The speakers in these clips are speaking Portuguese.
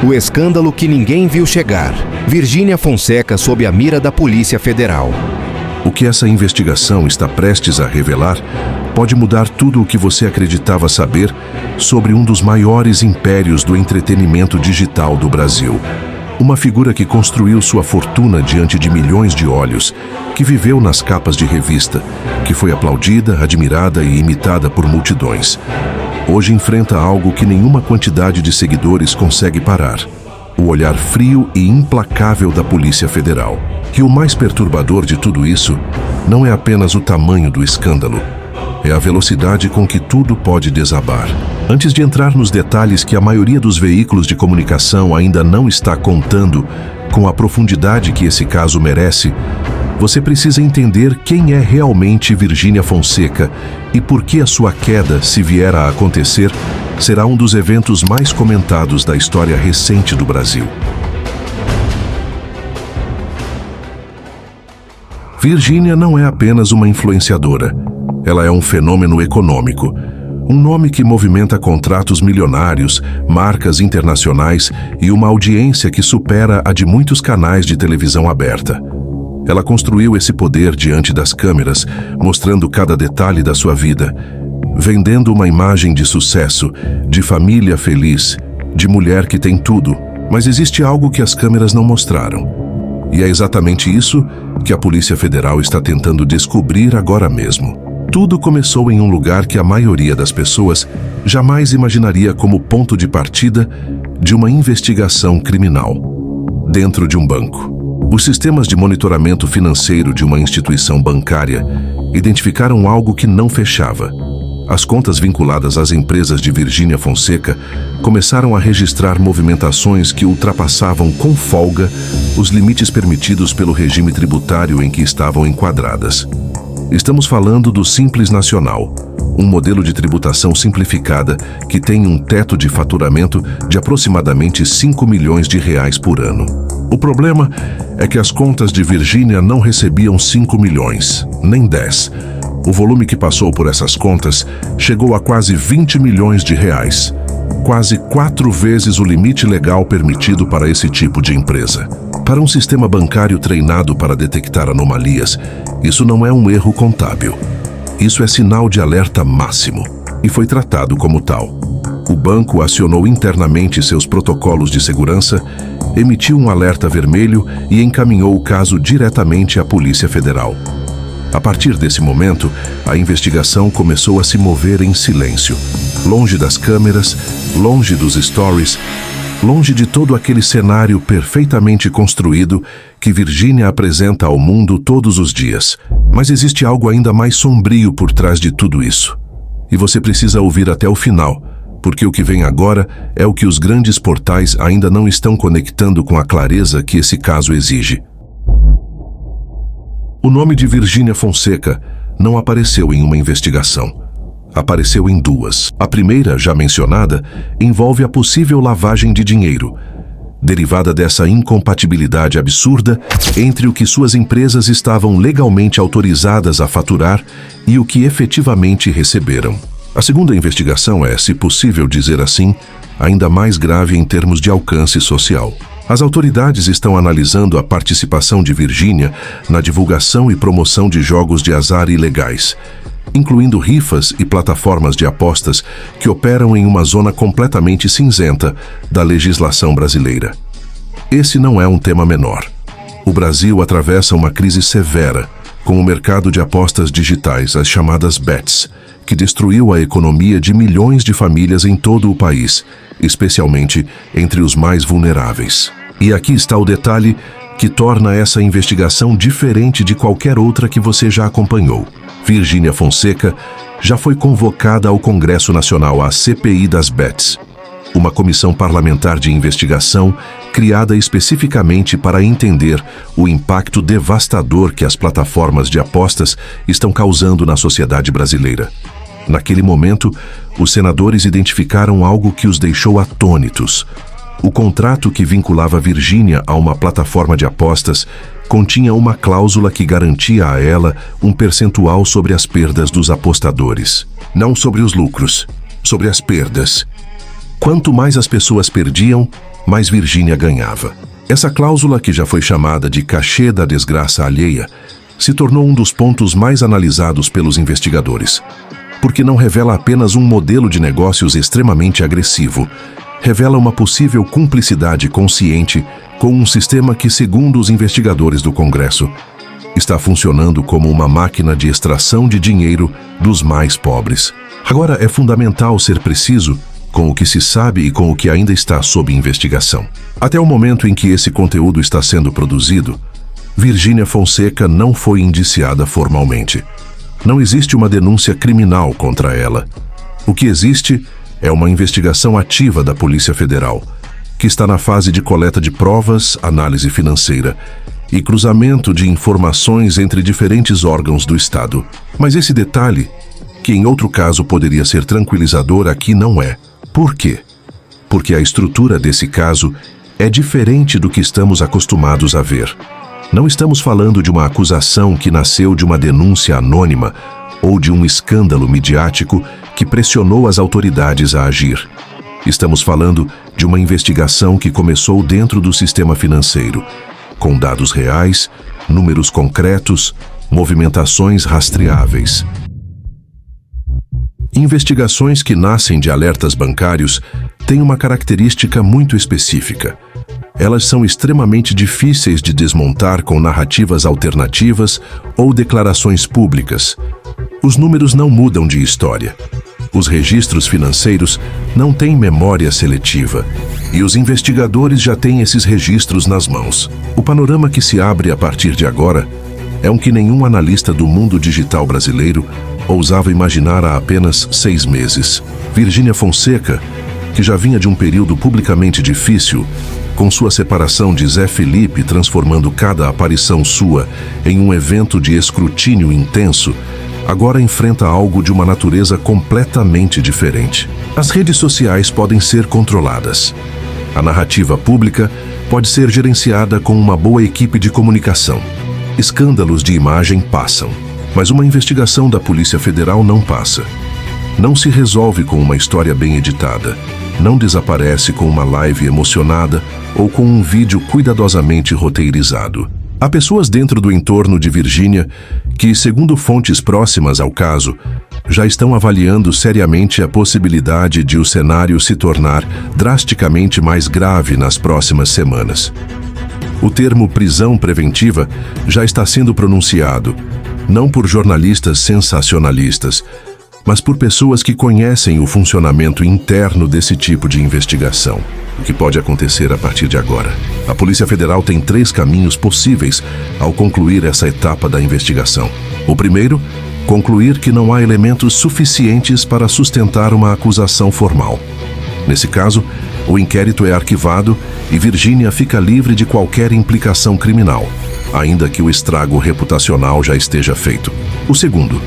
O escândalo que ninguém viu chegar. Virgínia Fonseca sob a mira da Polícia Federal. O que essa investigação está prestes a revelar pode mudar tudo o que você acreditava saber sobre um dos maiores impérios do entretenimento digital do Brasil. Uma figura que construiu sua fortuna diante de milhões de olhos, que viveu nas capas de revista, que foi aplaudida, admirada e imitada por multidões. Hoje enfrenta algo que nenhuma quantidade de seguidores consegue parar: o olhar frio e implacável da Polícia Federal. E o mais perturbador de tudo isso não é apenas o tamanho do escândalo, é a velocidade com que tudo pode desabar. Antes de entrar nos detalhes que a maioria dos veículos de comunicação ainda não está contando com a profundidade que esse caso merece, você precisa entender quem é realmente Virgínia Fonseca e por que a sua queda, se vier a acontecer, será um dos eventos mais comentados da história recente do Brasil. Virgínia não é apenas uma influenciadora. Ela é um fenômeno econômico. Um nome que movimenta contratos milionários, marcas internacionais e uma audiência que supera a de muitos canais de televisão aberta. Ela construiu esse poder diante das câmeras, mostrando cada detalhe da sua vida, vendendo uma imagem de sucesso, de família feliz, de mulher que tem tudo. Mas existe algo que as câmeras não mostraram. E é exatamente isso que a Polícia Federal está tentando descobrir agora mesmo. Tudo começou em um lugar que a maioria das pessoas jamais imaginaria como ponto de partida de uma investigação criminal: dentro de um banco. Os sistemas de monitoramento financeiro de uma instituição bancária identificaram algo que não fechava. As contas vinculadas às empresas de Virgínia Fonseca começaram a registrar movimentações que ultrapassavam com folga os limites permitidos pelo regime tributário em que estavam enquadradas. Estamos falando do Simples Nacional, um modelo de tributação simplificada que tem um teto de faturamento de aproximadamente R$5 milhões por ano. O problema é que as contas de Virgínia não recebiam 5 milhões, nem 10. O volume que passou por essas contas chegou a quase R$20 milhões, quase 4 vezes o limite legal permitido para esse tipo de empresa. Para um sistema bancário treinado para detectar anomalias, isso não é um erro contábil. Isso é sinal de alerta máximo e foi tratado como tal. O banco acionou internamente seus protocolos de segurança, emitiu um alerta vermelho e encaminhou o caso diretamente à Polícia Federal. A partir desse momento, a investigação começou a se mover em silêncio, longe das câmeras, longe dos stories, longe de todo aquele cenário perfeitamente construído que Virgínia apresenta ao mundo todos os dias. Mas existe algo ainda mais sombrio por trás de tudo isso. E você precisa ouvir até o final, porque o que vem agora é o que os grandes portais ainda não estão conectando com a clareza que esse caso exige. O nome de Virgínia Fonseca não apareceu em uma investigação. Apareceu em duas. A primeira, já mencionada, envolve a possível lavagem de dinheiro, derivada dessa incompatibilidade absurda entre o que suas empresas estavam legalmente autorizadas a faturar e o que efetivamente receberam. A segunda investigação é, se possível dizer assim, ainda mais grave em termos de alcance social. As autoridades estão analisando a participação de Virgínia na divulgação e promoção de jogos de azar ilegais, incluindo rifas e plataformas de apostas que operam em uma zona completamente cinzenta da legislação brasileira. Esse não é um tema menor. O Brasil atravessa uma crise severa com o mercado de apostas digitais, as chamadas bets, que destruiu a economia de milhões de famílias em todo o país, especialmente entre os mais vulneráveis. E aqui está o detalhe que torna essa investigação diferente de qualquer outra que você já acompanhou. Virgínia Fonseca já foi convocada ao Congresso Nacional, a CPI das bets, uma comissão parlamentar de investigação criada especificamente para entender o impacto devastador que as plataformas de apostas estão causando na sociedade brasileira. Naquele momento, os senadores identificaram algo que os deixou atônitos. O contrato que vinculava Virgínia a uma plataforma de apostas continha uma cláusula que garantia a ela um percentual sobre as perdas dos apostadores. Não sobre os lucros, sobre as perdas. Quanto mais as pessoas perdiam, mais Virgínia ganhava. Essa cláusula, que já foi chamada de cachê da desgraça alheia, se tornou um dos pontos mais analisados pelos investigadores, porque não revela apenas um modelo de negócios extremamente agressivo, revela uma possível cumplicidade consciente com um sistema que, segundo os investigadores do Congresso, está funcionando como uma máquina de extração de dinheiro dos mais pobres. Agora, é fundamental ser preciso com o que se sabe e com o que ainda está sob investigação. Até o momento em que esse conteúdo está sendo produzido, Virgínia Fonseca não foi indiciada formalmente. Não existe uma denúncia criminal contra ela. O que existe é uma investigação ativa da Polícia Federal, que está na fase de coleta de provas, análise financeira e cruzamento de informações entre diferentes órgãos do Estado. Mas esse detalhe, que em outro caso poderia ser tranquilizador, aqui não é. Por quê? Porque a estrutura desse caso é diferente do que estamos acostumados a ver. Não estamos falando de uma acusação que nasceu de uma denúncia anônima ou de um escândalo midiático que pressionou as autoridades a agir. Estamos falando de uma investigação que começou dentro do sistema financeiro, com dados reais, números concretos, movimentações rastreáveis. Investigações que nascem de alertas bancários têm uma característica muito específica. Elas são extremamente difíceis de desmontar com narrativas alternativas ou declarações públicas. Os números não mudam de história. Os registros financeiros não têm memória seletiva e os investigadores já têm esses registros nas mãos. O panorama que se abre a partir de agora é um que nenhum analista do mundo digital brasileiro ousava imaginar há apenas 6 meses. Virgínia Fonseca, que já vinha de um período publicamente difícil, com sua separação de Zé Felipe transformando cada aparição sua em um evento de escrutínio intenso, agora enfrenta algo de uma natureza completamente diferente. As redes sociais podem ser controladas. A narrativa pública pode ser gerenciada com uma boa equipe de comunicação. Escândalos de imagem passam, mas uma investigação da Polícia Federal não passa. Não se resolve com uma história bem editada. Não desaparece com uma live emocionada ou com um vídeo cuidadosamente roteirizado. Há pessoas dentro do entorno de Virgínia que, segundo fontes próximas ao caso, já estão avaliando seriamente a possibilidade de o cenário se tornar drasticamente mais grave nas próximas semanas. O termo prisão preventiva já está sendo pronunciado, não por jornalistas sensacionalistas, mas por pessoas que conhecem o funcionamento interno desse tipo de investigação. O que pode acontecer a partir de agora? A Polícia Federal tem 3 caminhos possíveis ao concluir essa etapa da investigação. O primeiro, concluir que não há elementos suficientes para sustentar uma acusação formal. Nesse caso, o inquérito é arquivado e Virgínia fica livre de qualquer implicação criminal, ainda que o estrago reputacional já esteja feito. O segundo,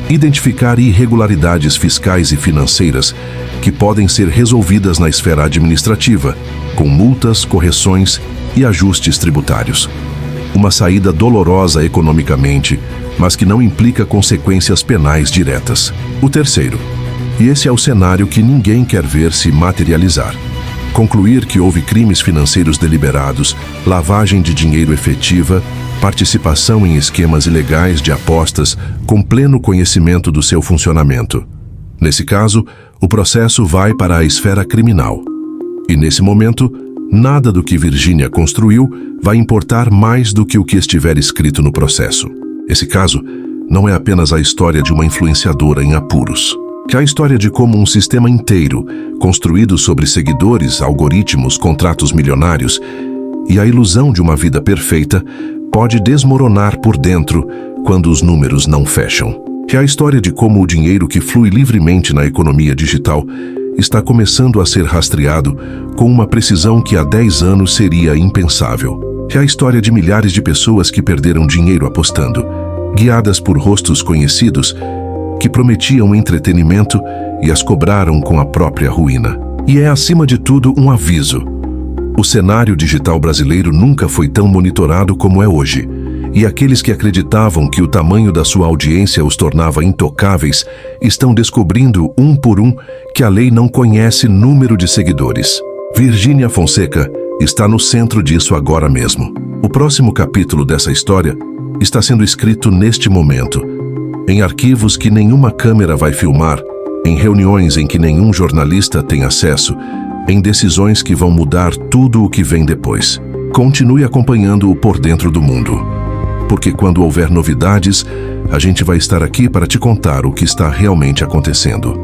identificar irregularidades fiscais e financeiras que podem ser resolvidas na esfera administrativa, com multas, correções e ajustes tributários. Uma saída dolorosa economicamente, mas que não implica consequências penais diretas. O terceiro, e esse é o cenário que ninguém quer ver se materializar, concluir que houve crimes financeiros deliberados, lavagem de dinheiro efetiva, participação em esquemas ilegais de apostas com pleno conhecimento do seu funcionamento. Nesse caso, o processo vai para a esfera criminal. E nesse momento, nada do que Virgínia construiu vai importar mais do que o que estiver escrito no processo. Esse caso não é apenas a história de uma influenciadora em apuros. É a história de como um sistema inteiro, construído sobre seguidores, algoritmos, contratos milionários e a ilusão de uma vida perfeita, pode desmoronar por dentro quando os números não fecham. É a história de como o dinheiro que flui livremente na economia digital está começando a ser rastreado com uma precisão que há 10 anos seria impensável. É a história de milhares de pessoas que perderam dinheiro apostando, guiadas por rostos conhecidos que prometiam entretenimento e as cobraram com a própria ruína. E é, acima de tudo, um aviso. O cenário digital brasileiro nunca foi tão monitorado como é hoje, e aqueles que acreditavam que o tamanho da sua audiência os tornava intocáveis estão descobrindo, um por um, que a lei não conhece número de seguidores. Virgínia Fonseca está no centro disso agora mesmo. O próximo capítulo dessa história está sendo escrito neste momento, em arquivos que nenhuma câmera vai filmar, em reuniões em que nenhum jornalista tem acesso, em decisões que vão mudar tudo o que vem depois. Continue acompanhando o Por Dentro do Mundo, porque quando houver novidades, a gente vai estar aqui para te contar o que está realmente acontecendo.